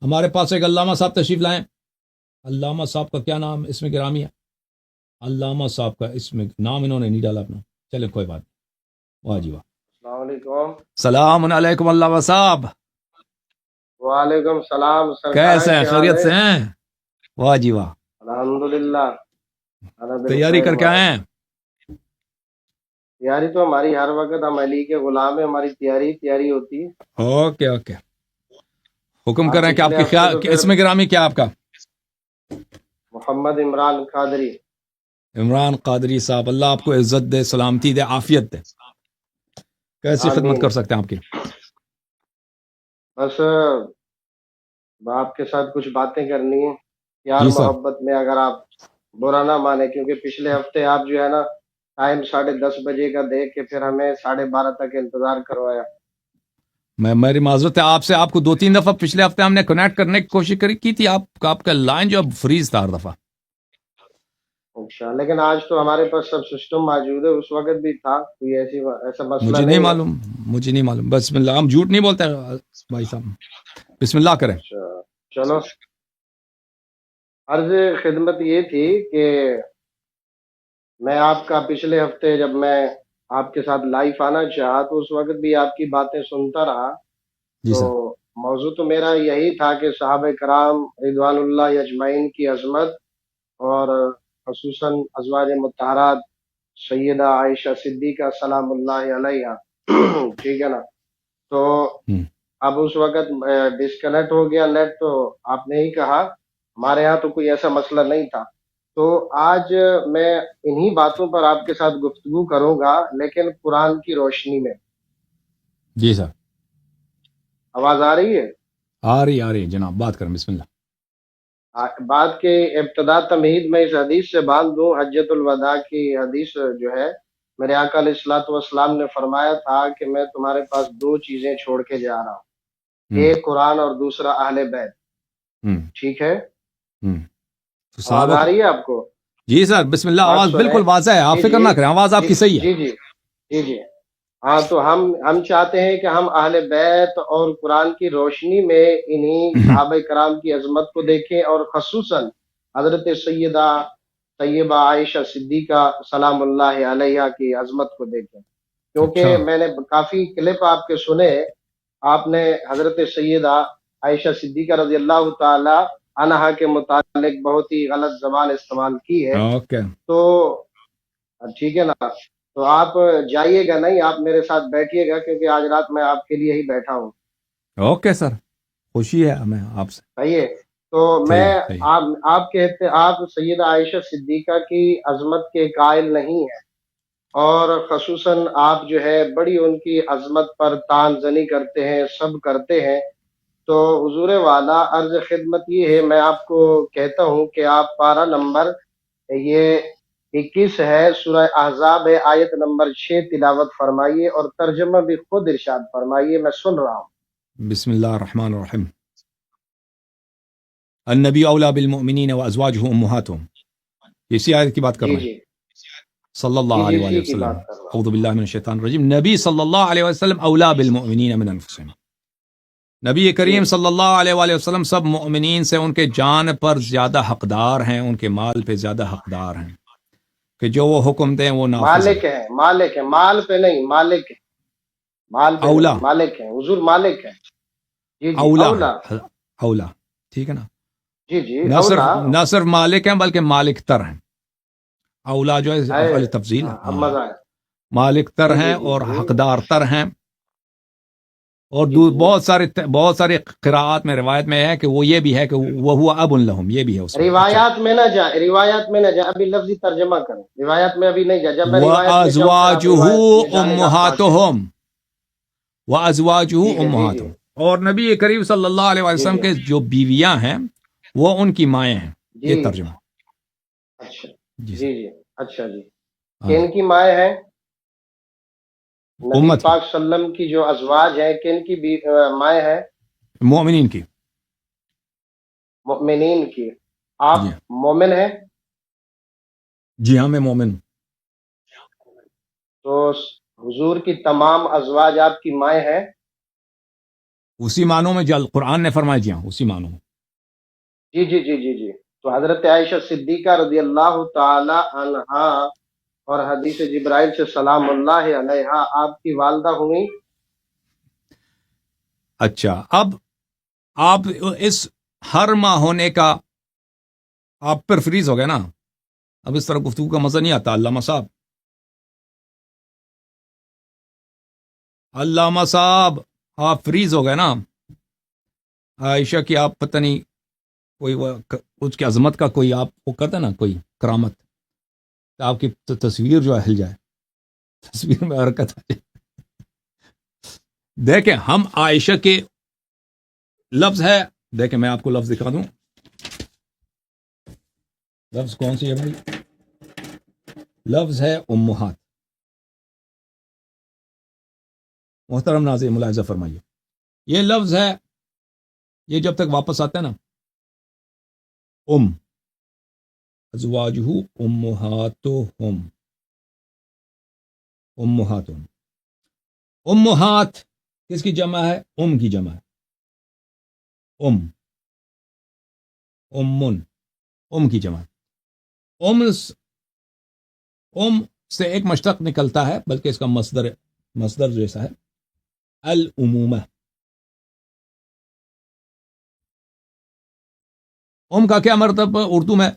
ہمارے پاس ایک علامہ صاحب تشریف لائیں. علامہ صاحب کا کیا نام اس میں گرامی ہے؟ علامہ صاحب کا اس میں نام انہوں نے نہیں ڈالا اپنا. چلے کوئی بات نہیں. واہ جی واہ. السلام علیکم. السلام علیکم علامہ صاحب. وعلیکم السلام سرکار. کیسے ہیں؟ خیریت سے ہیں؟ واہ جی واہ. الحمدللہ. تیاری کر کے آئے ہیں؟ تیاری تو ہماری ہر وقت، ہم علی کے غلام ہیں، ہماری تیاری ہوتی ہے. Okay okay. حکم کریں کہ آپ کی خیال اس میں گرامی کیا آپ کا؟ محمد عمران قادری. عمران قادری صاحب، اللہ آپ کو عزت دے، سلامتی دے، عافیت دے. کیسی خدمت کر سکتے ہیں آپ کی؟ بس آپ کے ساتھ کچھ باتیں کرنی ہے پیار جی سر. محبت میں، اگر آپ برا نہ مانے، کیونکہ پچھلے ہفتے آپ جو ہے نا ٹائم 10:30 بجے کا دیکھ کے پھر ہمیں 12:30 تک انتظار کروایا. میری معذرت ہے آپ سے. آپ کو 2-3 دفعہ پچھلے ہفتے ہم نے کنیکٹ کرنے کی کوشش کی تھی. آپ کا لائن جو فریز تھا ہر دفعہ. اچھا، لیکن آج تو ہمارے پاس سب سسٹم موجود ہے. اس وقت بھی تھا کوئی ایسا مسئلہ مجھے نہیں نہیں ہے. معلوم. مجھے نہیں معلوم. بسم اللہ. ہم جھوٹ نہیں بولتے بھائی صاحب. بسم اللہ کریں. اچھا چلو. عرض خدمت یہ تھی کہ میں آپ کا پچھلے ہفتے جب میں آپ کے ساتھ لائیو آنا چاہا تو اس وقت بھی آپ کی باتیں سنتا رہا. جی تو سر. موضوع تو میرا یہی تھا کہ صحابہ کرام رضوان اللہ اجمعین کی عظمت، اور خصوصاً ازواج مطہرات سیدہ عائشہ صدیقہ سلام اللہ علیہ. ٹھیک ہے نا. تو اب اس وقت ڈسکنیکٹ ہو گیا نیٹ، تو آپ نے ہی کہا. ہمارے ہاں تو کوئی ایسا مسئلہ نہیں تھا. تو آج میں انہی باتوں پر آپ کے ساتھ گفتگو کروں گا، لیکن قرآن کی روشنی میں. جی سر. آواز آ رہی ہے؟ آ رہی جناب. بات کریں. بسم اللہ. بات کے ابتدا تمہید میں اس حدیث سے باندھ دوں. حجۃ الوداع کی حدیث جو ہے، میرے آقا علیہ الصلوۃ والسلام نے فرمایا تھا کہ میں تمہارے پاس 2 چیزیں چھوڑ کے جا رہا ہوں، ایک قرآن اور دوسرا اہل بیت. ٹھیک ہے. آواز آ رہی ہے آپ کو؟ جی سر. بسم اللہ. بات آواز سنیں. بالکل واضح ہے. آپ فکر نہ کریں. آواز آپ کی صحیح ہے. جی جی جی جی. ہاں، تو ہم چاہتے ہیں کہ ہم اہل بیت اور قرآن کی روشنی میں انہی صحابہ کرام کی عظمت کو دیکھیں، اور خصوصاً حضرت سیدہ طیبہ عائشہ صدیقہ سلام اللہ علیہ کی عظمت کو دیکھیں. کیونکہ میں نے کافی کلپ آپ کے سنے، آپ نے حضرت سیدہ عائشہ صدیقہ رضی اللہ تعالی عنہا کے متعلق بہت ہی غلط زبان استعمال کی ہے. تو ٹھیک ہے نا. تو آپ جائیے گا نہیں، آپ میرے ساتھ بیٹھیے گا، کیونکہ آج رات میں آپ کے لیے ہی بیٹھا ہوں. Okay sir. خوشی ہے ہمیں آپ سے. صحیح ہے. تو میں آپ کہتے آپ سیدہ عائشہ صدیقہ کی عظمت کے قائل نہیں ہیں، اور خصوصاً آپ جو ہے بڑی ان کی عظمت پر طعن زنی کرتے ہیں، سب کرتے ہیں. تو حضور والا عرض خدمت یہ ہے، میں آپ کو کہتا ہوں کہ آپ پارہ نمبر یہ 21 ہے، سورہ احزاب ہے، آیت نمبر 6 تلاوت فرمائیے، اور ترجمہ بھی خود ارشاد فرمائیے. میں سن رہا ہوں. بسم اللہ الرحمن الرحیم. النبی اولا بالمؤمنین وازواجہ امہاتہم. اسی آیت کی بات کر رہے ہیں. صلی اللہ علیہ وآلہ وسلم. اعوذ باللہ من الشیطان الرجیم. نبی صلی اللہ علیہ وسلم اولا بالمؤمنین من انفسہم. نبی کریم صلی اللہ علیہ وآلہ وسلم سب مؤمنین سے ان کے جان پر زیادہ حقدار ہیں، ان کے مال پہ زیادہ حقدار ہیں، کہ جو وہ حکم دیں وہ نافذ ہیں. مالک ہے، مال پہ نہیں، مالک ہے. مال پہ اولا نہیں، مالک ہے حضور، مالک ہے. جی جی. اولا اولا. ٹھیک ہے نا. جی جی. نہ صرف مالک ہیں بلکہ مالک تر ہیں. اولا جو ہے افعال تفضیل، مالک تر ہیں اور حقدار تر ہیں. اور بہت سارے قراءات میں روایت میں ہے کہ وہ یہ بھی ہے کہ وہ ہوا اب لہم، یہ بھی ہے اس میں. روایات میں نہ جا، روایات میں نہ جا، ابھی لفظی ترجمہ کریں. روایات میں ابھی نہیں جا، جب میں روایت میں جاؤں پھر آپ روایت میں جانے کا وَأَزْوَاجُهُ أُمُّهَاتُهُمْ. اور نبی کریم صلی اللہ علیہ وسلم کے جو بیویاں ہیں وہ ان کی مائیں ہیں. یہ ترجمہ. اچھا جی جی. اچھا جی. کن کی مائیں ہیں؟ نبی پاک صلی اللہ علیہ وسلم کی جو ازواج ہیں کن کی مائیں ہیں؟ مومنین کی. مومنین کی. آپ مومن ہیں؟ جی ہاں میں مومن. تو حضور کی تمام ازواج آپ کی مائیں ہیں؟ اسی معنوں میں جو قرآن نے فرمایا جی ہاں اسی معنوں میں. جی جی جی جی جی. تو حضرت عائشہ صدیقہ رضی اللہ تعالی عنہا اور حدیث جبرائیل سے سلام اللہ علیہا آپ کی والدہ ہوئی. اچھا اب آپ اس ہر ماہ ہونے کا آپ پر فریز ہو گئے نا. اب اس طرح گفتگو کا مزہ نہیں آتا. علامہ صاحب علامہ صاحب آپ فریز ہو گئے نا. عائشہ کی آپ پتہ نہیں کوئی اس کی عظمت کا کوئی آپ وہ کرتا نا کوئی کرامت تو آپ کی تصویر جو ہے ہل جائے, تصویر میں حرکت آ جائے. دیکھیں ہم عائشہ کے لفظ ہے, دیکھیں میں آپ کو لفظ دکھا دوں. لفظ کون سی ہے بھائی؟ لفظ ہے امہات. محترم ناظرین ملاحظہ فرمائیے, یہ لفظ ہے, یہ جب تک واپس آتا ہے نا ازواجہ امہاتہم, امہاتہم, امہات کس کی جمع ہے؟ کی جمع ہے. امن کی جمع. سے ایک مشتق نکلتا ہے, بلکہ اس کا مصدر جیسا ہے العمومہ. کا کیا مرتبہ اردو میں,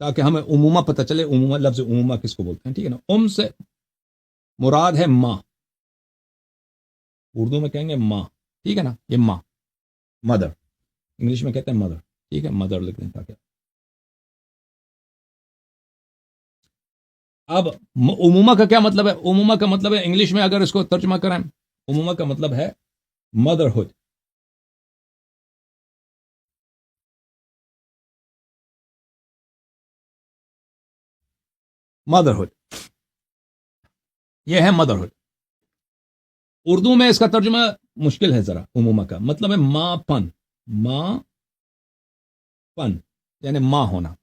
تاکہ ہمیں عمومہ پتہ چلے. عمومہ لفظ عمومہ کس کو بولتے ہیں, ٹھیک ہے نا. سے مراد ہے ماں, اردو میں کہیں گے ماں, ٹھیک ہے نا. یہ ماں, مدر, انگلش میں کہتے ہیں مدر, ٹھیک ہے, مدر لکھ دیں تاکہ. اب عمومہ کا کیا مطلب ہے؟ عمومہ کا مطلب ہے انگلش میں اگر اس کو ترجمہ کریں, عمومہ کا مطلب ہے مدرہڈ. مدرہڈ, یہ ہے مدرہڈ. اردو میں اس کا ترجمہ مشکل ہے ذرا. عمومہ کا مطلب ہے ماں پن, ماں پن یعنی ماں ہونا,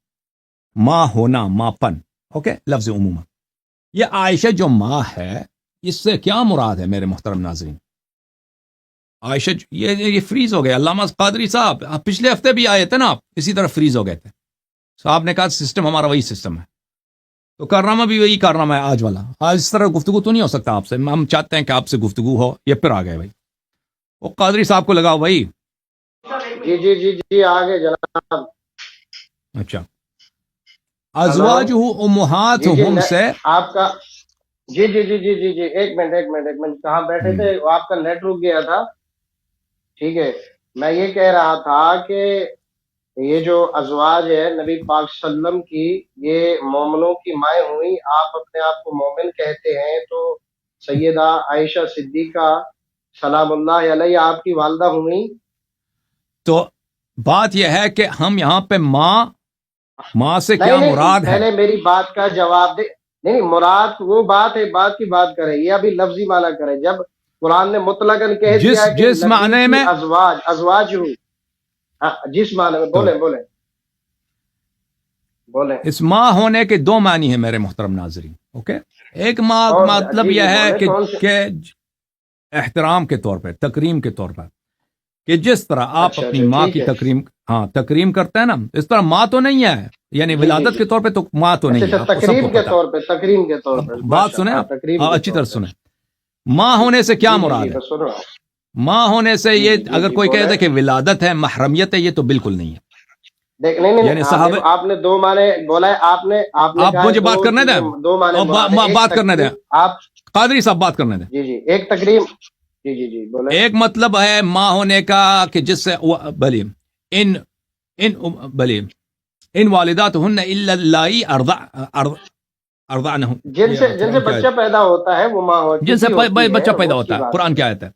ماں ہونا, ماں پن. اوکے, لفظ عمومہ. یہ عائشہ جو ماں ہے اس سے کیا مراد ہے میرے محترم ناظرین؟ عائشہ یہ فریز ہو گئے. علامہ قادری صاحب پچھلے ہفتے بھی آئے تھے نا, آپ اسی طرح فریز ہو گئے تھے. صاحب نے کہا سسٹم ہمارا وہی سسٹم ہے, تو کارنامہ بھی وہی کارنامہ ہے آج والا. آج اس طرح گفتگو تو نہیں ہو سکتا آپ سے. ہم چاہتے ہیں کہ آپ سے گفتگو ہو. یہ پھر آ گئے بھائی, وہ قادری صاحب کو لگاؤ بھائی. جی جی جی جی آگے جناب. اچھا, ازواجہ امہاتہم سے آپ کا جی جی جی جی جی جی ایک منٹ کہاں بیٹھے تھے؟ آپ کا نیٹ رک گیا تھا. ٹھیک ہے, میں یہ کہہ رہا تھا کہ یہ جو ازواج ہے نبی پاک صلی اللہ علیہ وسلم کی, یہ مومنوں کی مائیں ہوئی. آپ اپنے آپ کو مومن کہتے ہیں, تو سیدہ عائشہ صدیقہ سلام اللہ علیہ آپ کی والدہ ہوئی. تو بات یہ ہے کہ ہم یہاں پہ ماں سے کیا مراد ہے؟ پہلے میری بات کا جواب دے. نہیں, مراد وہ بات ہے, بات کی بات کرے, یہ ابھی لفظی معنی کرے. جب قرآن نے مطلقاً کہہ دیا کہ جس معنی میں ازواج ہوئی, جس معنی میں بولیں. اس ماں ہونے کے دو معنی ہیں میرے محترم ناظرین. اوکے, ایک ماں مطلب یہ ہے کہ احترام کے طور پہ, تکریم کے طور پر, کہ جس طرح آپ اپنی ماں کی تکریم کرتے ہیں نا, اس طرح ماں تو نہیں ہے, یعنی ولادت کے طور پہ تو ماں تو نہیں ہے. تکریم کے طور پہ بات سنیں آپ, اچھی طرح سنیں. ماں ہونے سے کیا مراد ہے؟ ماں ہونے سے یہ اگر کوئی کہے کہ ولادت ہے, محرمیت ہے, یہ تو بالکل نہیں ہے. یعنی صاحب آپ نے دو معنی بولا ہے. آپ مجھے بات کرنے دیں, دو معنی بات کرنے دیں. آپ قادری صاحب بات کرنے دیں. جی جی ایک تکریم. جی جی جی بولیں. ایک مطلب ہے ماں ہونے کا کہ جس سے بلی ان والدات ہن الا اللائی ارضعنہم, جن سے بچہ پیدا ہوتا ہے وہ ماں ہوتی ہے. جن سے بچہ پیدا ہوتا ہے, قرآن کیا آیت ہے.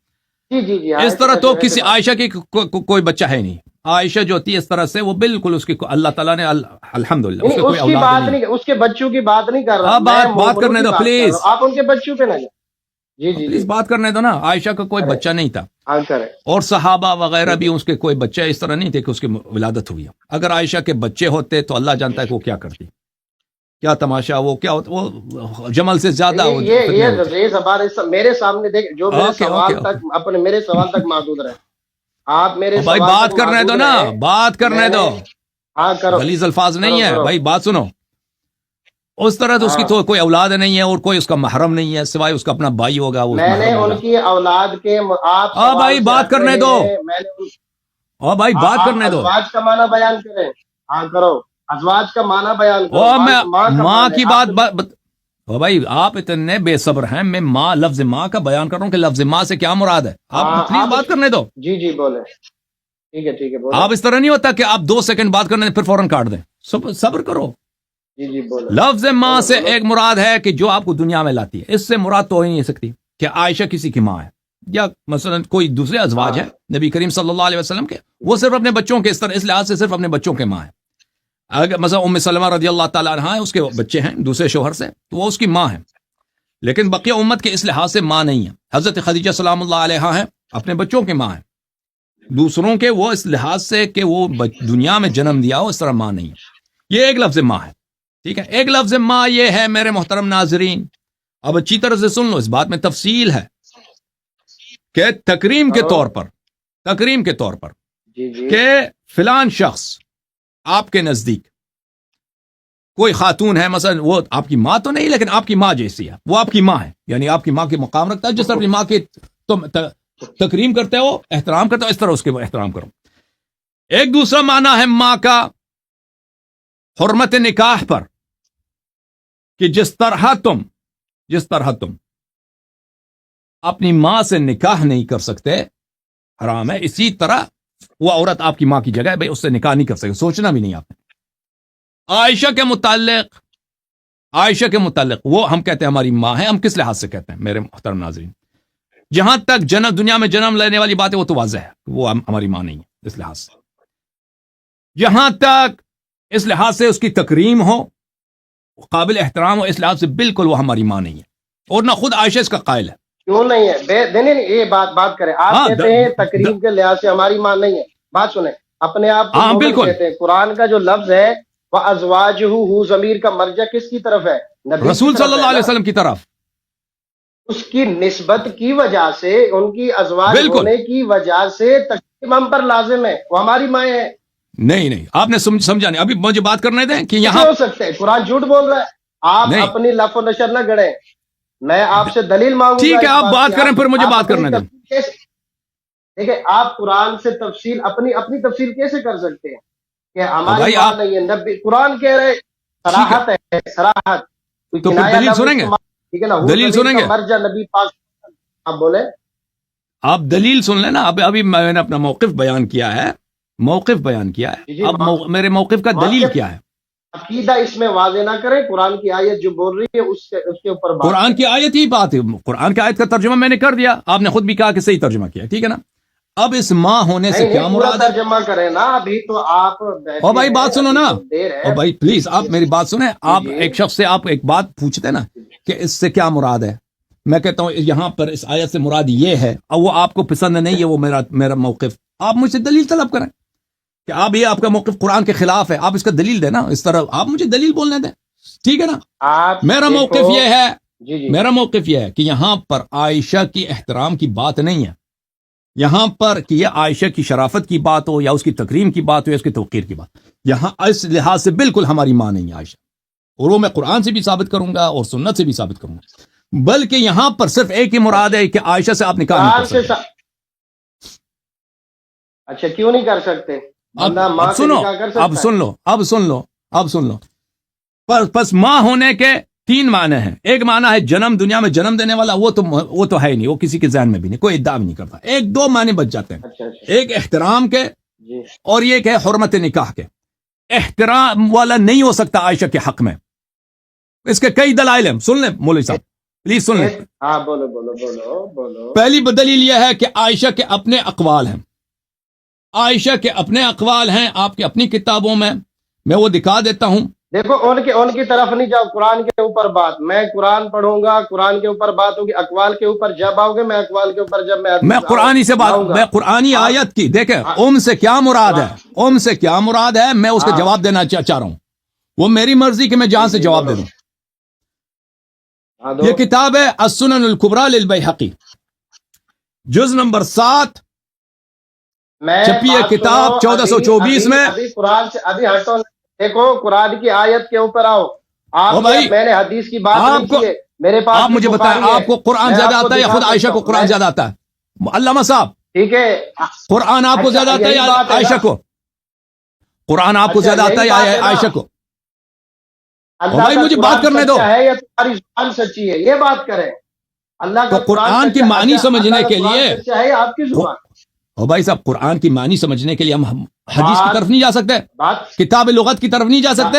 جی جی جی اس طرح تو کسی عائشہ کی کوئی بچہ ہے نہیں. عائشہ جو ہوتی ہے اس طرح سے وہ بالکل اس کی اللہ تعالیٰ نے الحمدللہ اس کی کوئی اولاد نہیں. اس کے بچوں کی بات نہیں کر رہا. بات کرنے دو پلیز. آپ ان کے بچوں پہ نہ جائیں. جی جی پلیز بات کرنے دو نا. عائشہ کا کوئی بچہ نہیں تھا, اور صحابہ وغیرہ بھی اس کے کوئی بچہ اس طرح نہیں تھے کہ اس کی ولادت ہوئی. اگر عائشہ کے بچے ہوتے تو اللہ جانتا ہے کہ وہ کیا کرتی, کیا تماشا, وہ کیا ہوتا, وہ جمل سے زیادہ. یہ میرے سامنے دیکھ, جو میرے سوال تک محدود رہے. آپ میرے بھائی سوال بات پر کرنے دو معذور نا، ہیں۔ بات کرنے میں نے- دو، ہاں کرو، غلیظ الفاظ نہیں ہے کرو۔ بھائی، بات سنو۔ اس طرح تو اس کی ہاں، تو کوئی اولاد نہیں ہے اور کوئی اس کا محرم نہیں ہے سوائے اس کا اپنا بھائی ہوگا، وہ میں نے محرم ہوگا۔ ان کی اولاد کے آپ ہاں سوال بھائی سے بات ہٹ کرنے رہے دو، ہیں، میں نے اور بھائی بات آپ کرنے دو۔ ازواج کا معنی بیان کریں۔ ہاں کرو، ازواج کا معنی بیان کرو، اور میں ماں کا ماں معنی ہے کی آپ بات او بھائی آپ اتنے بے صبر ہیں، میں ماں، لفظ ماں کا بیان کر رہا ہوں کہ لفظ ماں سے کیا مراد ہے، آپ ہاں پلیز بات کرنے دو۔ جی جی بولے، ٹھیک ہے بولے، آپ اس طرح نہیں ہوتا کہ آپ 2 سیکنڈ بات کرنے پھر فوراً کاٹ دیں، صبر کرو۔ جی بولے، لفظ ماں بولو، سے بولو۔ ایک مراد ہے کہ جو آپ کو دنیا میں لاتی ہے، اس سے مراد تو ہو ہی نہیں سکتی کہ عائشہ کسی کی ماں ہے، یا مثلا کوئی دوسرے ازواج ہاں، ہیں نبی کریم صلی اللہ علیہ وسلم کے، وہ صرف اپنے بچوں کے اس لحاظ سے صرف اپنے بچوں کے ماں ہے۔ اگر مثلا ام سلمہ رضی اللہ تعالیٰ عنہا ہے، اس کے بچے ہیں دوسرے شوہر سے، تو وہ اس کی ماں ہے، لیکن بقیہ امت کے اس لحاظ سے ماں نہیں ہے۔ حضرت خدیجہ سلام اللہ علیہا ہیں، اپنے بچوں کے ماں ہیں، دوسروں کے وہ اس لحاظ سے کہ وہ دنیا میں جنم دیا ہو، اس طرح ماں نہیں ہے۔ یہ ایک لفظ ماں ہے، ٹھیک ہے۔ ایک لفظ ماں یہ ہے میرے محترم ناظرین، اب اچھی طرح سے سن لو، اس بات میں تفصیل ہے کہ تکریم کے طور پر جی کہ فلان شخص آپ کے نزدیک کوئی خاتون ہے، مثلا وہ آپ کی ماں تو نہیں لیکن آپ کی ماں جیسی ہے، وہ آپ کی ماں ہے، یعنی آپ کی ماں کے مقام رکھتا ہے، جس طرح اپنی ماں کی تم تکریم کرتے ہو، احترام کرتے ہو، اس طرح اس کے احترام کرو۔ ایک دوسرا معنی ہے ماں کا حرمت نکاح پر، کہ جس طرح تم اپنی ماں سے نکاح نہیں کر سکتے، حرام ہے، اسی طرح وہ عورت آپ کی ماں کی جگہ ہے، بھائی اس سے نکاح نہیں کر سکتے، سوچنا بھی نہیں آپ نے۔ عائشہ کے متعلق وہ ہم کہتے ہیں ہماری ماں ہے، ہم کس لحاظ سے کہتے ہیں میرے محترم ناظرین؟ جہاں تک دنیا میں جنم لینے والی بات ہے وہ تو واضح ہے، وہ ہماری ماں نہیں ہے اس لحاظ سے۔ جہاں تک اس لحاظ سے اس کی تکریم ہو، قابل احترام ہو، اس لحاظ سے بالکل وہ ہماری ماں نہیں ہے، اور نہ خود عائشہ اس کا قائل ہے۔ کیوں نہیں ہے؟ نہیں، یہ بات کریں، آپ ہاں کہتے ہیں تقریم کے لحاظ سے ہماری ماں نہیں ہے، بات سنیں، اپنے آپ کو ہاں مومن بالکل، کہتے ہیں، قرآن کا جو لفظ ہے وہ ازواجہ ضمیر کا مرجع کس کی طرف ہے؟ نبی کی رسول طرف صلی اللہ ہے علیہ نا، وسلم کی طرف، اس کی نسبت کی وجہ سے، ان کی ازواج بالکل۔ ہونے کی وجہ سے تقریم ہم پر لازم ہے، وہ ہماری مائیں ہیں۔ نہیں آپ نے سمجھا نہیں، ابھی مجھے بات کرنے دیں کہ کیسے یہاں ہو سکتے ہیں؟ قرآن جھوٹ بول رہا ہے، آپ نہیں، اپنی لف و نشر نہ گڑیں، میں آپ سے دلیل مانگوں گا ٹھیک ہے اس آپ بات کی۔ بات کریں پھر مجھے آپ بات اپنی کرنے دیں۔ تفسیر کیسے، دیکھیں آپ قرآن سے تفصیل اپنی تفصیل کیسے کر سکتے ہیں کہ ہماری بھائی ماں آپ نہیں ہے؟ نبی قرآن کہہ رہے ٹھیک ہے، صراحت ہے، صراحت، کوئی تو پھر کنایا دلیل لفظ سنیں گے، استعمال، ٹھیک ہے نا، وہ دلیل ضمیر سنیں کا گے، مرجع نبی پاک۔ آپ بولے، آپ دلیل سن لیں نا۔ ابھی میں نے اپنا موقف بیان کیا ہے، جی اب میرے موقف کا دلیل موقف کیا ہے؟ عقیدہ اس میں واضح نہ کریں، قرآن کی آیت جو بول رہی ہے اس کے اوپر بات قرآن کریں۔ کی آیت ہی بات ہے، قرآن کی آیت کا ترجمہ میں نے کر دیا، آپ نے خود بھی کہا کہ صحیح ترجمہ کیا، ٹھیک ہے نا۔ اب اس ماں ہونے سے کیا نہیں پورا مراد ہے؟ ترجمہ کریں نا، ابھی تو آپ اور بیٹھے بھائی ہیں، بات سنو ابھی نا، تو دیر ہے۔ اور بھائی پلیز آپ میری بات سنیں۔ آپ جی ایک شخص سے آپ ایک بات پوچھتے نا کہ اس سے کیا مراد ہے، میں کہتا ہوں یہاں پر اس آیت سے مراد یہ ہے، اور وہ آپ کو پسند نہیں ہے، وہ میرا موقف، آپ مجھ سے دلیل طلب کریں کہ آپ کا موقف قرآن کے خلاف ہے، آپ اس کا دلیل دیں نا، اس طرح آپ مجھے دلیل بولنے دیں، ٹھیک ہے نا۔ آپ میرا دیکھو، موقف یہ ہے، جی میرا موقف یہ ہے کہ یہاں پر عائشہ کی احترام کی بات نہیں ہے، یہاں پر کہ یہ عائشہ کی شرافت کی بات ہو، یا اس کی تکریم کی بات ہو، یا اس کی توقیر کی بات، یہاں اس لحاظ سے بالکل ہماری ماں نہیں ہے عائشہ، اور وہ میں قرآن سے بھی ثابت کروں گا اور سنت سے بھی ثابت کروں گا، بلکہ یہاں پر صرف ایک ہی مراد ہے کہ عائشہ سے آپ نکاح نہیں کر قرآن سے سکتے۔ اچھا کیوں نہیں کر سکتے؟ بندہ اب ماں سے سنو، نکاح کر سکتا اب ہے؟ سن لو، پس ماں ہونے کے 3 معنی ہیں۔ ایک معنی ہے دنیا میں جنم دینے والا، وہ تو ہے ہی نہیں، وہ کسی کے ذہن میں بھی نہیں، کوئی ادعا بھی نہیں کرتا۔ 2 معنی بچ جاتے ہیں، اچھا ایک احترام کے جی، اور یہ کہ حرمت نکاح کے۔ احترام والا نہیں ہو سکتا عائشہ کے حق میں، اس کے کئی دلائل ہیں، سن لیں مولوی صاحب پلیز سن لیں۔ ہاں بولو۔ پہلی دلیل یہ ہے کہ عائشہ کے اپنے اقوال ہیں، آپ کی اپنی کتابوں میں وہ دکھا دیتا ہوں۔ دیکھو ان کی طرف نہیں جاؤ، قرآن کے اوپر بات، میں قرآن پڑھوں گا، قرآن کے اوپر بات ہوگی، اقوال کے اوپر جب آؤ گے، میں اقوال کے اوپر جب میں قرآنی سے بات، آؤں گا، میں قرآنی آیت کی دیکھیں سے کیا مراد ہے، میں اس کا جواب دینا چاہ رہا ہوں، وہ میری مرضی کہ میں جہاں سے جواب دے دوں۔ یہ کتاب ہے السنن الکبریٰ للبیہقی، جز نمبر 7، میں چھپی ہے بات کتاب سنو، 1424 میں. ابھی قرآن سے ابھی ہٹو، دیکھو قرآن کی آیت کے اوپر آؤ. او بھائی، میں نے حدیث کی بات آپ نہیں کو کی ہے، میرے پاس آپ بھی مجھے بتائیں، بخاری ہے. آپ کو قرآن میں زیادہ آپ کو آتا ہے یا دکھا خود عائشہ سکتا کو ہوں. قرآن زیادہ آتا ہے؟ علامہ صاحب، ٹھیک ہے، قرآن آپ کو اچھا، زیادہ آتا ہے یہی یا بات ہے عائشہ نا. کو؟ قرآن آپ کو اچھا، زیادہ آتا ہے یہی یا بات ہے نا. عائشہ کو؟ اللہ بھائی کا مجھے قرآن بات کرنے دو. سچا ہے یا تمہاری زبان سچی ہے، یہ بات کریں. اللہ تو کا قرآن کی سچا، معنی اچھا، سمجھنے اللہ کا کے قرآن لیے، سچا ہے یا آپ کی زبان؟ او بھائی صاحب، قرآن کی معنی سمجھنے کے لیے ہم حدیث کی بات طرف نہیں جا سکتے، بات کتاب لغت کی طرف نہیں جا سکتے.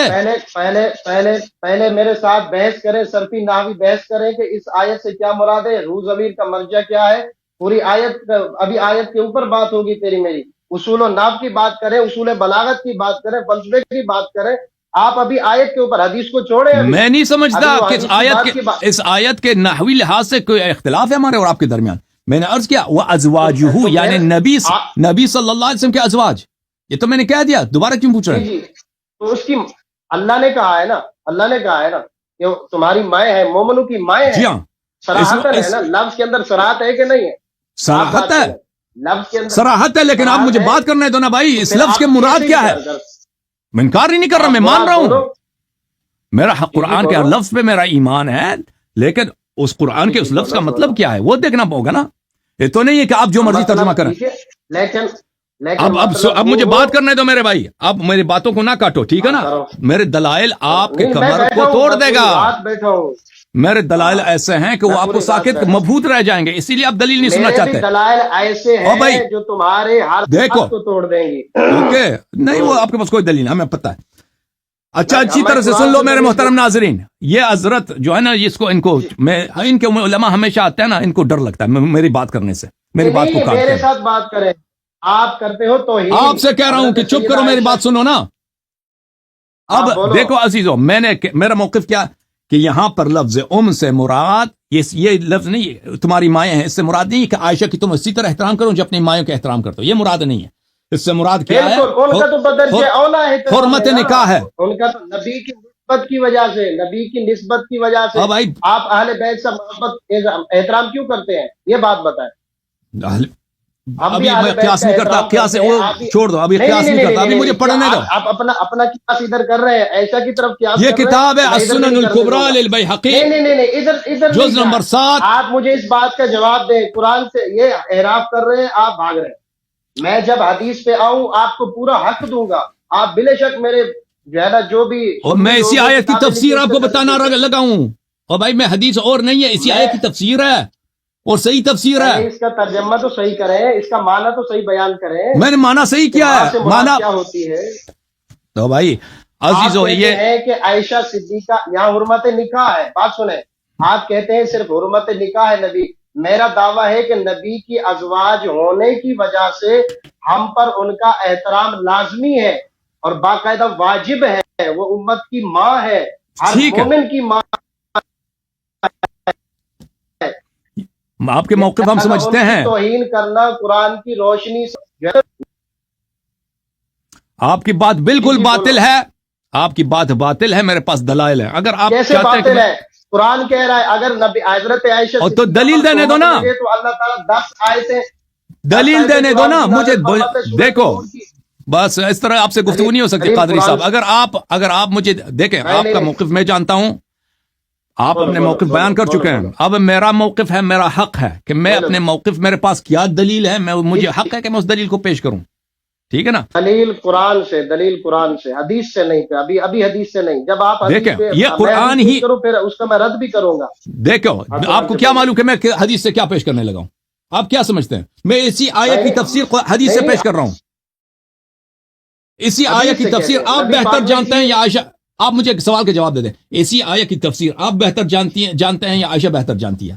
پہلے میرے ساتھ بحث کریں، صرفی نحوی بحث کریں کہ اس آیت سے کیا مراد ہے، روح ضمیر کا مرجع کیا ہے. پوری آیت، ابھی آیت کے اوپر بات ہوگی تیری میری. اصول و نحو کی بات کریں، اصول بلاغت کی بات کریں، فلسفے کی بات کریں. آپ ابھی آیت کے اوپر، حدیث کو چھوڑیں. میں نہیں سمجھتا ابھی وہ کہ حدیث کی بات اس آیت کے نحوی لحاظ سے کوئی اختلاف ہے ہمارے اور آپ کے درمیان. میں نے عرض کیا وہ ازواجہ، تو یعنی نبی صلی اللہ علیہ وسلم کے ازواج. یہ تو میں نے کہہ دیا، دوبارہ کیوں پوچھ رہے ہیں؟ جی، تو اس کی اللہ نے کہا ہے نا، اللہ نے کہا ہے نا کہ تمہاری مائیں ہیں، مومنوں کی مائیں جی ہیں. ہاں، صراحتن ہے نا، لفظ کے اندر صراحت ہے کہ نہیں ہے؟ صراحت ہے، لفظ کے اندر صراحت ہے، لیکن آپ مجھے بات کرنے دو نا بھائی. اس لفظ کے مراد کیا ہے؟ میں انکار ہی نہیں کر رہا، میں مان رہا ہوں. میرا قرآن کے لفظ پہ میرا ایمان ہے، لیکن اس قرآن کے اس لفظ کا مطلب کیا ہے وہ دیکھنا ہوگا نا. یہ تو نہیں ہے کہ آپ جو مرضی ترجمہ کریں. اب مجھے بات کرنے دو میرے بھائی، اب میری باتوں کو نہ کاٹو، ٹھیک ہے نا. میرے دلائل آپ کے کمر کو توڑ دے گا. میرے دلائل ایسے ہیں کہ وہ آپ کو ساکت مبہوت رہ جائیں گے، اسی لیے آپ دلیل نہیں سننا چاہتے. دلائل ایسے ہیں جو تمہارے ہر بات کو توڑ دیں گی. اوکے، نہیں وہ آپ کے پاس کوئی دلیل نہیں، ہمیں پتہ ہے. اچھا، اچھی طرح سے سن لو میرے محترم ناظرین. یہ حضرت جو ہے نا، ان کو ان کے علماء ہمیشہ آتے ہیں نا، ان کو ڈر لگتا ہے میری بات کرنے سے، میری بات کو کاٹتے ہیں. میرے ساتھ بات کریں، آپ کرتے ہو تو آپ سے کہہ رہا ہوں کہ چپ کرو، میری بات سنو نا. اب دیکھو عزیزو، میرا موقف کیا کہ یہاں پر لفظ سے مراد یہ لفظ نہیں تمہاری مائیں ہیں، اس سے مراد نہیں کہ عائشہ کی تم اسی طرح احترام کرو جو اپنی مائوں کا احترام کرتے ہو، یہ مراد نہیں ہے. اس سے مراد کیا ہے؟ ان کا تو بدر کے اولا ہے، حرمت نکاح ہے. ان کا تو نبی کی نسبت کی وجہ سے، نبی کی نسبت کی وجہ سے آپ اہل بیت سے محبت احترام کیوں کرتے ہیں، یہ بات بتائیں. ابھی میں قیاس نہیں کرتا، قیاس وہ چھوڑ دو، ابھی قیاس نہیں کرتا، ابھی مجھے پڑھنے دو. آپ اپنا قیاس ادھر کر رہے ہیں، عائشہ کی طرف قیاس یہ کتاب ہے السنن الکبریٰ للبیہقی، نہیں ادھر جز نمبر 7. آپ مجھے اس بات کا جواب دیں. قرآن سے یہ اعراض کر رہے ہیں، آپ بھاگ رہے ہیں. میں جب حدیث پہ آؤں آپ کو پورا حق دوں گا. آپ بے شک میرے جو ہے نا جو بھی، اور میں اسی آیت کی تفسیر آپ کو بتانا لگا ہوں. اور بھائی میں حدیث اور نہیں ہے، اسی آیت کی تفسیر ہے اور صحیح تفسیر ہے. اس کا ترجمہ تو صحیح کریں، اس کا معنی تو صحیح بیان کریں. میں نے معنی صحیح کیا ہے. معنی کیا ہوتی ہے تو بھائی عزیزو، یہ ہے کہ عائشہ صدیقہ یہاں حرمت نکاح ہے. بات سنیں، آپ کہتے ہیں صرف حرمت نکاح ہے نبی. میرا دعویٰ ہے کہ نبی کی ازواج ہونے کی وجہ سے ہم پر ان کا احترام لازمی ہے اور باقاعدہ واجب ہے. وہ امت کی ماں ہے، ہر مومن کی ماں. آپ کے موقف ہم سمجھتے ہیں. توہین کرنا قرآن کی روشنی سے، آپ کی بات بالکل باطل ہے، آپ کی بات باطل ہے. میرے پاس دلائل ہے. اگر آپ کیسے باطل ہے؟ قرآن کہہ رہا ہے اگر نبی حضرت عائشہ تو دلیل دینے دو نا، تو اللہ تعالیٰ 10 آیتیں دلیل دینے دو نا مجھے. دیکھو بس اس طرح آپ سے گفتگو نہیں ہو سکتی قادری صاحب. اگر آپ مجھے دیکھیں، آپ کا موقف میں جانتا ہوں، آپ اپنے موقف بیان کر چکے ہیں. اب میرا موقف ہے، میرا حق ہے کہ میں اپنے موقف، میرے پاس کیا دلیل ہے، مجھے حق ہے کہ میں اس دلیل کو پیش کروں. ٹھیک ہے نا؟ دلیل قرآن سے، حدیث سے نہیں. ابھی حدیث سے نہیں. جب آپ دیکھیں یہ قرآن ہی کرو پھر اس کا میں رد بھی کروں گا. دیکھو آپ کو کیا معلوم کہ میں حدیث سے کیا پیش کرنے لگا ہوں؟ آپ کیا سمجھتے ہیں؟ میں اسی آیت کی تفسیر حدیث سے پیش کر رہا ہوں. اسی آیت کی تفسیر آپ بہتر جانتے ہیں یا عائشہ؟ آپ مجھے ایک سوال کا جواب دے دیں. اسی آیت کی تفسیر آپ بہتر جانتے ہیں یا عائشہ بہتر جانتی ہے؟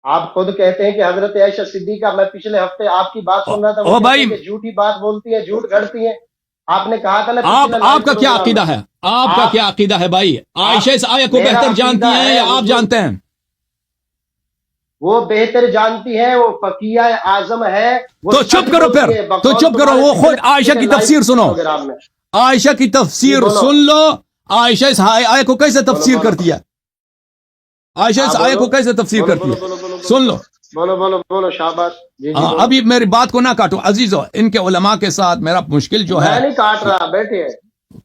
آپ خود کہتے ہیں کہ حضرت عائشہ صدیقہ، میں پچھلے ہفتے آپ کی بات سن رہا تھا، او بھائی جھوٹی بات بولتی ہیں، جھوٹ گھڑتی ہیں. آپ نے کہا تھا نا، آپ کا کیا عقیدہ ہے؟ آپ کا کیا عقیدہ ہے بھائی؟ عائشہ اس آیت کو بہتر جانتی ہیں یا آپ جانتے ہیں؟ وہ بہتر جانتی ہے، وہ فقیہ اعظم ہے. تو چپ کرو پھر، تو چپ کرو. وہ خود عائشہ کی تفسیر سنو، عائشہ کی تفسیر سن لو. عائشہ اس آیت کو کیسے تفسیر کرتی ہے؟ عائشہ اس آیت کو کیسے تفسیر کرتی ہے؟ سن لو. بولو بولو بولو شاباش. جی جی ابھی میری بات کو نہ کاٹو عزیزو. ان کے علماء کے ساتھ میرا مشکل جو ہے میں نہیں کاٹ رہا, بیٹھے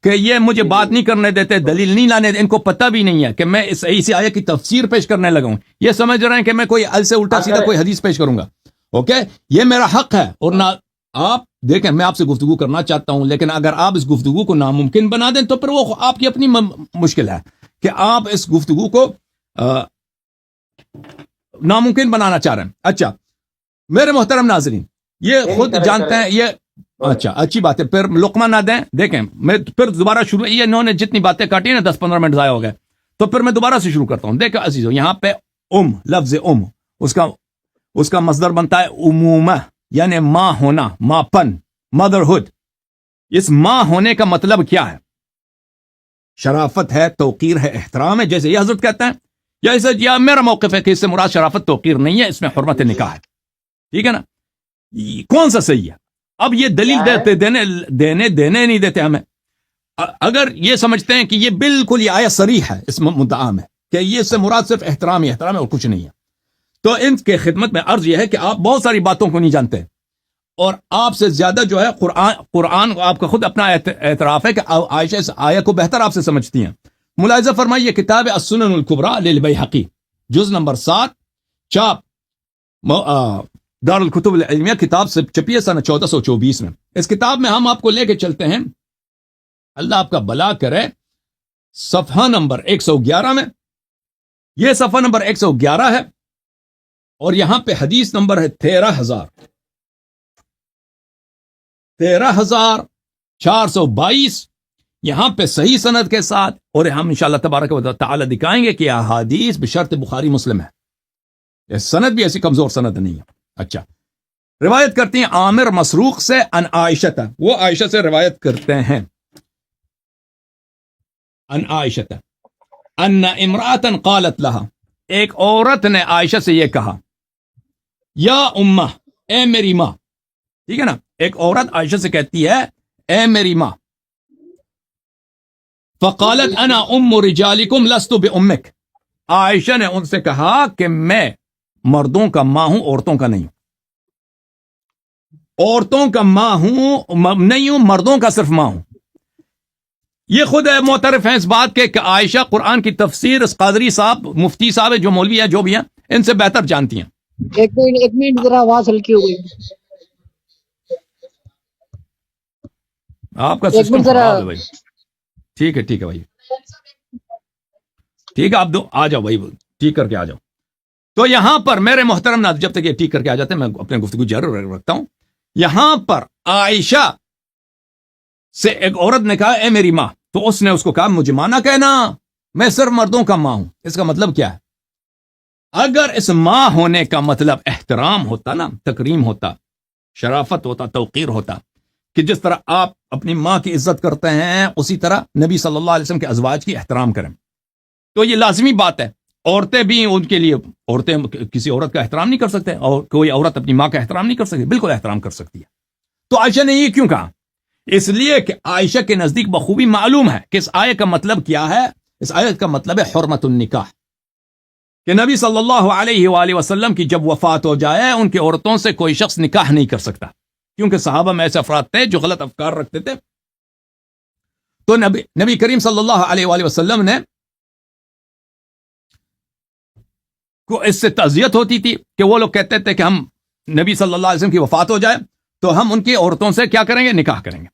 کہ یہ مجھے بات نہیں کرنے دیتے, دلیل نہیں لانے دیتے. ان کو پتہ بھی نہیں ہے کہ میں اس اسی آیت کی تفسیر پیش کرنے لگا ہوں. یہ سمجھ رہے ہیں کہ میں کوئی ال سے الٹا سیدھا کوئی حدیث پیش کروں گا. اوکے, یہ میرا حق ہے. اور نہ آپ دیکھیں, میں آپ سے گفتگو کرنا چاہتا ہوں, لیکن اگر آپ اس گفتگو کو ناممکن بنا دیں تو پھر وہ آپ کی اپنی مشکل ہے کہ آپ اس گفتگو کو ناممکن بنانا چاہ رہے ہیں. اچھا میرے محترم ناظرین, یہ خود جانتے ہیں یہ. اچھا اچھی بات ہے, پھر لقمہ نہ دیں. دیکھیں میں پھر دوبارہ شروع, یہ انہوں نے جتنی باتیں کاٹی نا 10-15 منٹ ضائع ہو گئے, تو پھر میں دوبارہ سے شروع کرتا ہوں. دیکھیں عزیزو, یہاں پہ لفظ اس کا مصدر بنتا ہے عمومہ, یعنی ماں ہونا, ماں پن, مدرہڈ. اس ماں ہونے کا مطلب کیا ہے؟ شرافت ہے, توقیر ہے, احترام ہے, جیسے یہ حضرت کہتے ہیں. یا میرا موقف ہے کہ اس سے مراد شرافت توقیر نہیں ہے, اس میں حرمت نکاح ہے. ٹھیک ہے نا؟ کون سا صحیح ہے؟ اب یہ دلیل دینے نہیں دیتے ہمیں. اگر یہ سمجھتے ہیں کہ یہ بالکل یہ آیت صریح ہے اس مدعا میں کہ یہ اس سے مراد صرف احترام ہی احترام ہے اور کچھ نہیں ہے, تو ان کے خدمت میں عرض یہ ہے کہ آپ بہت ساری باتوں کو نہیں جانتے, اور آپ سے زیادہ جو ہے قرآن آپ کا خود اپنا اعتراف ہے کہ عائشہ اس آیت کو بہتر آپ سے سمجھتی ہیں. ملاحظہ فرمائیے, کتاب السنن الکبریٰ للبیہقی, جز نمبر 7, چاپ دار الکتب العلمیہ کتاب سے چھپی ہے سنہ 1424 میں. اس کتاب میں ہم آپ کو لے کے چلتے ہیں, اللہ آپ کا بھلا کرے, صفحہ نمبر 111 میں. یہ صفحہ نمبر 111 ہے, اور یہاں پہ حدیث نمبر ہے 13,422, یہاں پہ صحیح سند کے ساتھ. اور ہم انشاءاللہ تبارک و تعالی دکھائیں گے کہ احادیث بشرط بخاری مسلم ہے. یہ سند بھی ایسی کمزور سند نہیں ہے. اچھا, روایت کرتی ہیں عامر مسروق سے ان عائشہ, وہ عائشہ سے روایت کرتے ہیں, ان عائشہ ان امرأة قالت لها, ایک عورت نے عائشہ سے یہ کہا, یا امہ, اے میری ماں. ٹھیک ہے نا, ایک عورت عائشہ سے کہتی ہے اے میری ماں. فقالت انا ام رجالکم لست بامک, عائشہ نے ان سے کہا کہ میں مردوں کا ماں ہوں, عورتوں کا نہیں ہوں. عورتوں کا ماں ہوں نہیں ہوں, مردوں کا صرف ماں ہوں. یہ خود معترف ہیں اس بات کے کہ عائشہ قرآن کی تفسیر اس قادری صاحب, مفتی صاحب جو مولوی ہیں جو بھی ہیں, ان سے بہتر جانتی ہیں. ایک منٹ ذرا آواز ہلکی ہو گئی. آپ کا سسٹم خراب ہے بھائی. ٹھیک ہے بھائی, ٹھیک ہے, آپ دو آ جاؤ بھائی, ٹھیک کر کے آ جاؤ. تو یہاں پر میرے محترم ناظرین, جب تک یہ ٹھیک کر کے آ جاتے ہیں میں اپنے گفتگو جاری رکھتا ہوں. یہاں پر عائشہ سے ایک عورت نے کہا اے میری ماں, تو اس نے اس کو کہا مجھے ماں نہ کہنا, میں صرف مردوں کا ماں ہوں. اس کا مطلب کیا ہے؟ اگر اس ماں ہونے کا مطلب احترام ہوتا نا, تکریم ہوتا, شرافت ہوتا, توقیر ہوتا, کہ جس طرح آپ اپنی ماں کی عزت کرتے ہیں اسی طرح نبی صلی اللہ علیہ وسلم کے ازواج کی احترام کریں, تو یہ لازمی بات ہے. عورتیں بھی ان کے لیے, عورتیں کسی عورت کا احترام نہیں کر سکتے, اور کوئی عورت اپنی ماں کا احترام نہیں کر سکتی, بالکل احترام کر سکتی ہے. تو عائشہ نے یہ کیوں کہا؟ اس لیے کہ عائشہ کے نزدیک بخوبی معلوم ہے کہ اس آیت کا مطلب کیا ہے. اس آیت کا مطلب ہے حرمت النکاح, کہ نبی صلی اللہ علیہ وآلہ وسلم کی جب وفات ہو جائے ان کی عورتوں سے کوئی شخص نکاح نہیں کر سکتا, کیونکہ صحابہ میں ایسے افراد تھے جو غلط افکار رکھتے تھے. تو نبی کریم صلی اللہ علیہ وآلہ وسلم نے کو اس سے تعزیت ہوتی تھی کہ وہ لوگ کہتے تھے کہ ہم نبی صلی اللہ علیہ وسلم کی وفات ہو جائے تو ہم ان کی عورتوں سے کیا کریں گے؟ نکاح کریں گے.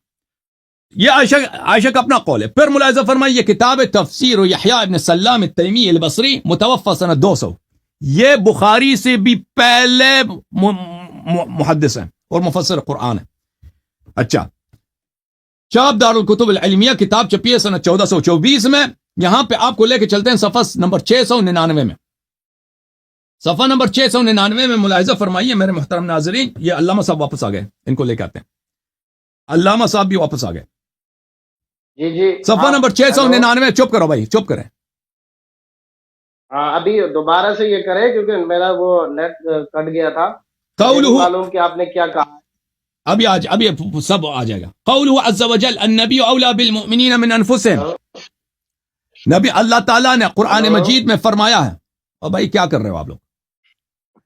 یہ عائشہ کا اپنا قول ہے. پھر ملاحظہ فرمائیے, یہ کتاب تفسیر یحییٰ ابن سلام التیمی البصری متوفی سنہ 200, یہ بخاری سے بھی پہلے محدث ہیں اور مفسر قرآن ہے. اچھا, چاپ دار الکتب العلمیہ کتاب چھپی ہے سنہ 1424 میں. یہاں پہ آپ کو لے کے چلتے ہیں صفحہ نمبر 699 میں. صفحہ نمبر 699 میں ملاحظہ فرمائیے میرے محترم ناظرین, یہ علامہ صاحب واپس آ گئے, ان کو لے کے آتے ہیں. علامہ صاحب بھی واپس آ گئے. جی صفحہ نمبر 699. چپ کرو بھائی, چپ کریں. ابھی دوبارہ سے یہ کرے کیونکہ میرا وہ نیٹ کٹ گیا تھا. معلوم کہ آپ نے کیا کہا. ابھی سب آ جائے گا. قوله عز وجل النبی اولا بالمؤمنین من انفسهم. نبی اللہ تعالیٰ نے قرآن مجید میں فرمایا ہے. اور بھائی کیا کر رہے ہو آپ لوگ؟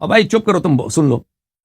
اب بھائی چپ کرو، تم سن لو.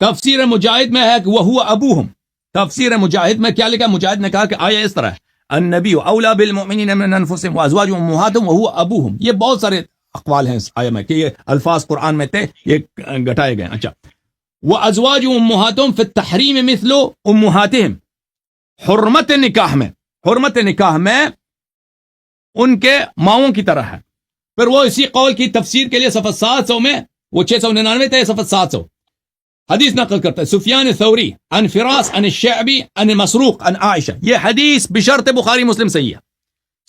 تفسیر مجاہد میں ہے کہ وہ ابوہم. تفسیر مجاہد میں کیا لکھا؟ مجاہد نے کہا کہ آیا اس طرح ہے، النبی اولا بالمؤمنین من انفسهم وازواجهم امہاتهم وهو ابوہم. یہ بہت سارے اقوال ہیں اس آیہ میں کہ یہ الفاظ قرآن میں تھے، یہ گھٹائے گئے. اچھا، وازواجهم امہاتهم فی التحریم مثل امہاتهم. حرمت نکاح میں، حرمت نکاح میں ان کے ماؤں کی طرح ہے. پھر وہ اسی قول کی تفسیر کے لیے صفحہ 700 میں، وہ 699 تھے، صفحہ 700 حدیث نقل کرتا ہے سفیان ثوری عن فراس عن الشعبی عن مسروق عن عائشہ. یہ حدیث بشرط بخاری مسلم صحیح ہے.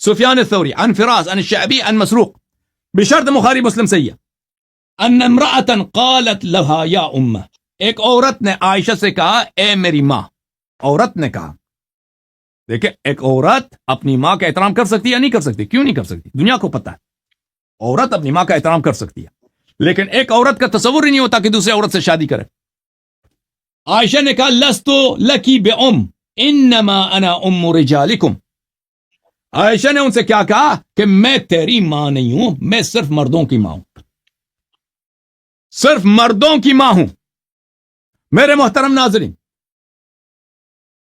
سفیان الثوری عن فراس عن الشعبی عن مسروق بشرط بخاری مسلم صحیح ہے. ان امرأة قالت لها یا امہ، ایک عورت نے عائشہ سے کہا اے میری ماں. عورت نے کہا، دیکھیں ایک عورت اپنی ماں کا احترام کر سکتی ہے یا نہیں کر سکتی؟ کیوں نہیں کر سکتی؟ دنیا کو پتہ ہے عورت اپنی ماں کا احترام کر سکتی ہے، لیکن ایک عورت کا تصور ہی نہیں ہوتا کہ دوسرے عورت سے شادی کرے. عائشہ نے کہا لستو لکی بأم انما انا ام رجالکم. عائشہ نے ان سے کیا کہا کہ میں تیری ماں نہیں ہوں، میں صرف مردوں کی ماں ہوں، صرف مردوں کی ماں ہوں. میرے محترم ناظرین،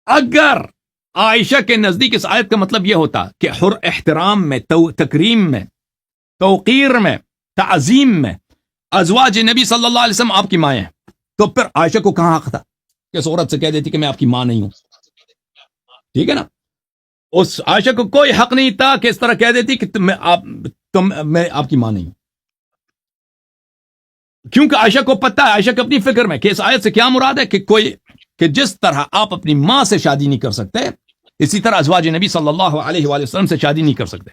اگر عائشہ کے نزدیک اس آیت کا مطلب یہ ہوتا کہ احترام میں، تکریم میں، توقیر میں، تعظیم میں ازواج نبی صلی اللہ علیہ وسلم آپ کی مائیں ہیں، تو پھر عائشہ کو کہاں حق تھا کہ اس عورت سے کہہ دیتی کہ میں آپ کی ماں نہیں ہوں؟ ٹھیک ہے نا، اس عائشہ کو کوئی حق نہیں تھا کہ اس طرح کہہ دیتی کہ میں آپ کی ماں نہیں ہوں، کیونکہ عائشہ کو پتہ ہے، عائشہ کو اپنی فکر میں کہ اس آیت سے کیا مراد ہے کہ جس طرح آپ اپنی ماں سے شادی نہیں کر سکتے، اسی طرح ازواج نبی صلی اللہ علیہ وآلہ وسلم سے شادی نہیں کر سکتے.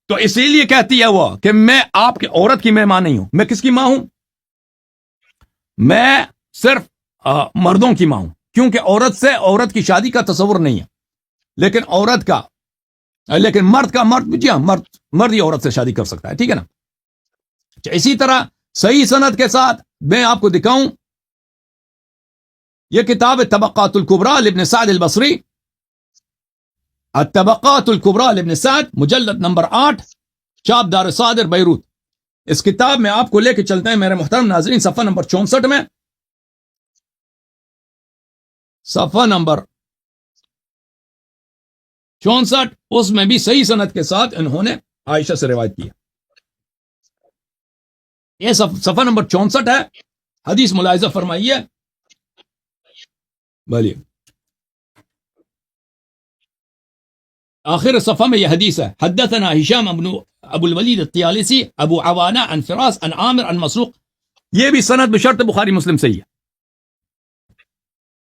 تو اسی لیے کہتی ہے وہ کہ میں آپ کی عورت کی میں ماں نہیں ہوں. میں کس کی ماں ہوں؟ میں صرف مردوں کی ماں ہوں، کیونکہ عورت کی شادی کا تصور نہیں ہے، لیکن مرد کا جی ہاں، مرد ہی عورت سے شادی کر سکتا ہے. ٹھیک ہے نا. اسی طرح صحیح سند کے ساتھ میں آپ کو دکھاؤں، یہ کتاب طبقات الکبریٰ لابن سعد البصری، الطبقات الکبریٰ لابن سعد، مجلد نمبر 8، چاپ دار صادر بیروت. اس کتاب میں آپ کو لے کے چلتے ہیں میرے محترم ناظرین، صفحہ نمبر 64 میں، صفحہ نمبر 64، اس میں بھی صحیح سند کے ساتھ انہوں نے عائشہ سے روایت کیا. یہ صفحہ نمبر 64 ہے، حدیث ملاحظہ فرمائیے. بولیے، آخر صفحہ میں یہ حدیث ہے، حدثنا ہشام ابو الولید الطیالسی ابو عوانہ عن فراس عن عامر عن مسروق. یہ بھی سند بشرط بخاری مسلم صحیح ہے.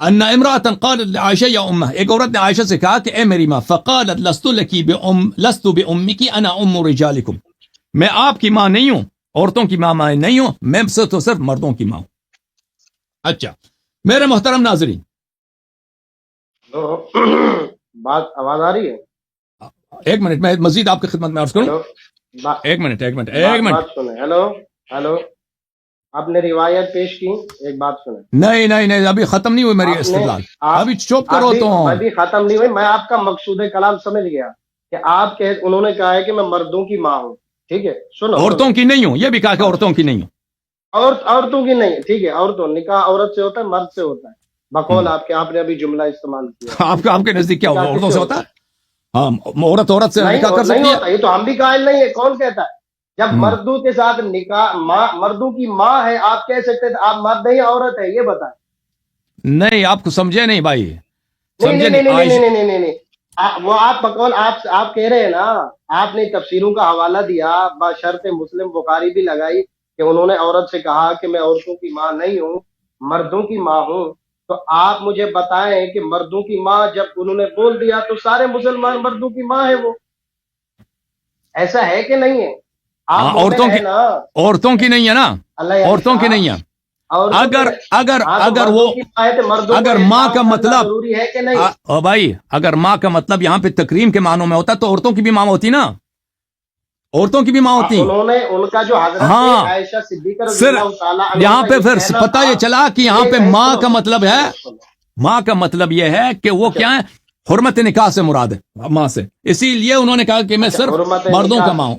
ان امرأة قالت لعائشہ یا امہ، ایک عورت نے عائشہ سے کہا کہ اے میری ماں، فقالت لست بأمکی انا ام رجالکم، میں آپ کی ماں نہیں ہوں، عورتوں کی ماں نہیں ہوں، میں صرف مردوں کی ماں ہوں. اچھا میرے محترم ناظرین، بات آواز آ رہی ہے؟ ایک منٹ میں مزید آپ کی خدمت میں عرض کروں. ایک منٹ. ہلو آپ نے روایت پیش کی، ایک بات سنیں. نہیں ابھی ختم نہیں ہوئی میری استدلال، ابھی چپ کرو. تو ابھی ختم نہیں ہوئی، میں آپ کا مقصود کلام سمجھ گیا کہ انہوں نے کہا ہے کہ میں مردوں کی ماں ہوں. ٹھیک ہے، سنو. عورتوں کی نہیں ہوں، یہ بھی کہا کہ عورتوں کی نہیں ہوں. عورتوں کی نہیں، ٹھیک ہے. عورتوں نکاح عورت سے ہوتا ہے، مرد سے ہوتا ہے، بقول آپ نے ابھی جملہ استعمال کیا. آپ کے نزدیک کیا عورتوں سے ہوتا ہے؟ ہاں، عورت سے نکاح کر سکتی ہے. یہ تو ہم بھی قائل نہیں ہے. کون کہتا ہے؟ جب مردوں کے ساتھ نکاح، مردوں کی ماں ہے، آپ کہہ سکتے تھے آپ مرد ہے یا عورت ہے؟ یہ بتائیں. نہیں، آپ کو سمجھے نہیں بھائی، نہیں. وہ آپ بقول آپ کہہ رہے ہیں نا، آپ نے تفسیروں کا حوالہ دیا، بشرط مسلم بخاری بھی لگائی کہ انہوں نے عورت سے کہا کہ میں عورتوں کی ماں نہیں ہوں، مردوں کی ماں ہوں. تو آپ مجھے بتائیں کہ مردوں کی ماں جب انہوں نے بول دیا تو سارے مسلمان مردوں کی ماں ہے، وہ ایسا ہے کہ نہیں ہے؟ عورتوں کی نہیں ہے نا، عورتوں کی نہیں ہے. اگر ماں کا مطلب ضروری ہے کہ نہیں؟ بھائی، اگر ماں کا مطلب یہاں پہ تکریم کے معنوں میں ہوتا تو عورتوں کی بھی ماں ہوتی نا. عورتوں کی بھی ماں ہوتی ہیں. انہوں نے ان کا جو حضرت ہاں. عائشہ صدیقہ رضی سر اللہ تعالیٰ عنہ یہاں کا پہ یہ پھر کہنا پتہ تھا، یہ چلا کہ یہاں پہ ماں کا مطلب ہے، ماں کا مطلب یہ ہے کہ وہ کیا ہے، حرمت نکاح سے مراد ہے ماں سے. اسی لیے انہوں نے کہا کہ میں صرف حرمت مردوں نکاح کا ماں ہوں.